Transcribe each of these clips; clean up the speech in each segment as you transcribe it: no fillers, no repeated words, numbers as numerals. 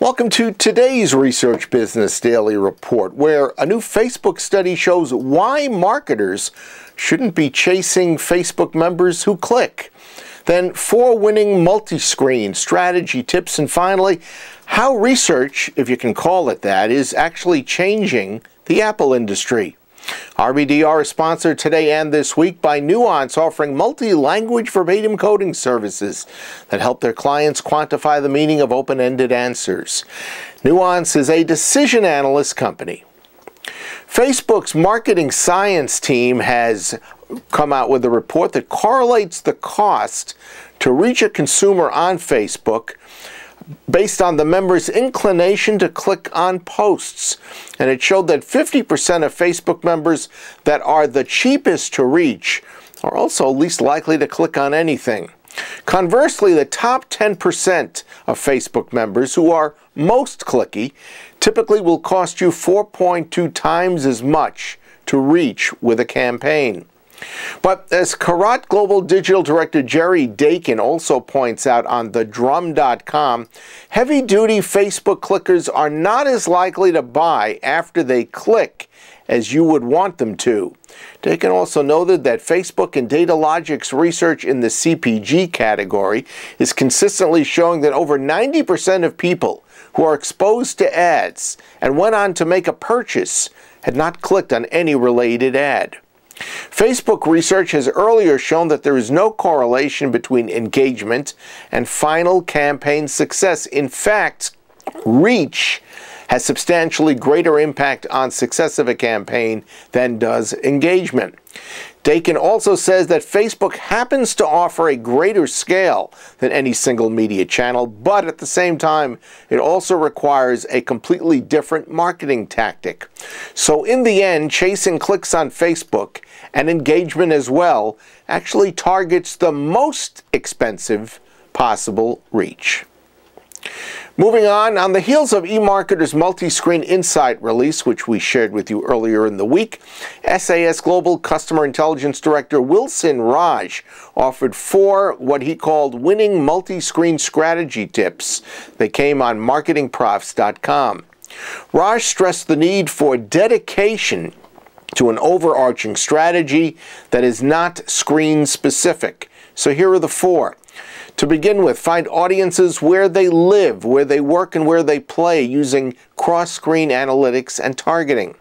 Welcome to today's Research Business Daily Report, where a new Facebook study shows why marketers shouldn't be chasing Facebook members who click. Then 4 winning multi-screen strategy tips, and finally, how research, if you can call it that, is actually changing the Apple industry. RBDR is sponsored today and this week by Nuance, offering multi-language verbatim coding services that help their clients quantify the meaning of open-ended answers. Nuance is a decision analyst company. Facebook's marketing science team has come out with a report that correlates the cost to reach a consumer on Facebook based on the member's inclination to click on posts. And it showed that 50% of Facebook members that are the cheapest to reach are also least likely to click on anything. Conversely, the top 10% of Facebook members who are most clicky typically will cost you 4.2 times as much to reach with a campaign. But as Karat Global Digital Director Jerry Dakin also points out on thedrum.com, heavy-duty Facebook clickers are not as likely to buy after they click as you would want them to. Dakin also noted that Facebook and DataLogic's research in the CPG category is consistently showing that over 90% of people who are exposed to ads and went on to make a purchase had not clicked on any related ad. Facebook research has earlier shown that there is no correlation between engagement and final campaign success. In fact, reach has substantially greater impact on success of a campaign than does engagement. Dakin also says that Facebook happens to offer a greater scale than any single media channel, but at the same time, it also requires a completely different marketing tactic. So in the end, chasing clicks on Facebook and engagement as well actually targets the most expensive possible reach. Moving on the heels of eMarketer's Multiscreen Insight release, which we shared with you earlier in the week, SAS Global Customer Intelligence Director Wilson Raj offered 4 what he called winning multi-screen strategy tips. They came on marketingprofs.com. Raj stressed the need for dedication to an overarching strategy that is not screen-specific. So here are the 4. To begin with, find audiences where they live, where they work, and where they play using cross-screen analytics and targeting.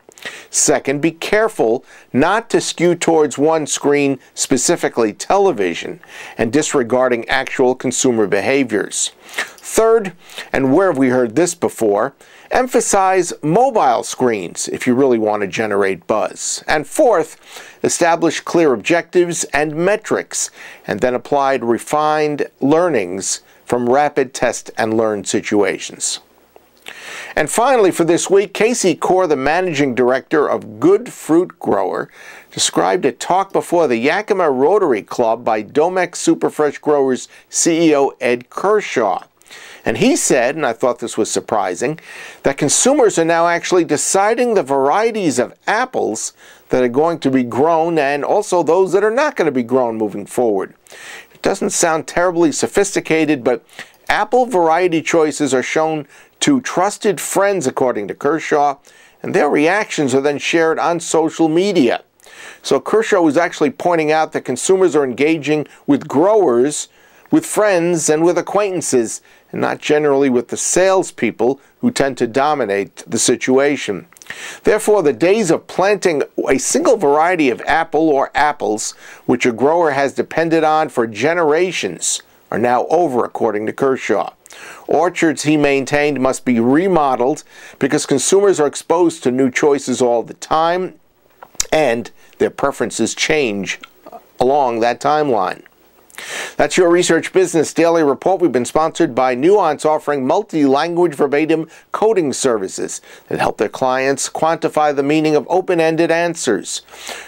Second, be careful not to skew towards one screen, specifically television, and disregarding actual consumer behaviors. Third, and where have we heard this before, emphasize mobile screens if you really want to generate buzz. And fourth, establish clear objectives and metrics, and then apply refined learnings from rapid test and learn situations. And finally, for this week, Casey Core, the managing director of Good Fruit Grower, described a talk before the Yakima Rotary Club by Domex Superfresh Growers CEO Ed Kershaw. And he said, and I thought this was surprising, that consumers are now actually deciding the varieties of apples that are going to be grown and also those that are not going to be grown moving forward. It doesn't sound terribly sophisticated, but apple variety choices are shown to trusted friends, according to Kershaw, and their reactions are then shared on social media. So Kershaw was actually pointing out that consumers are engaging with growers, with friends, and with acquaintances, and not generally with the salespeople who tend to dominate the situation. Therefore, the days of planting a single variety of apple or apples, which a grower has depended on for generations, are now over, according to Kershaw. Orchards, he maintained, must be remodeled because consumers are exposed to new choices all the time, and their preferences change along that timeline. That's your Research Business Daily Report. We've been sponsored by Nuance, offering multi-language verbatim coding services that help their clients quantify the meaning of open-ended answers.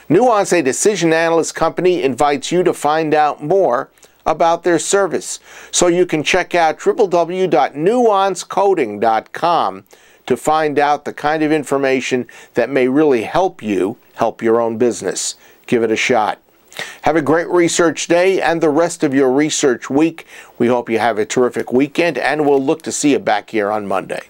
Nuance, a decision analyst company, invites you to find out more about their service. So you can check out www.nuancecoding.com to find out the kind of information that may really help you help your own business. Give it a shot. Have a great research day and the rest of your research week. We hope you have a terrific weekend, and we'll look to see you back here on Monday.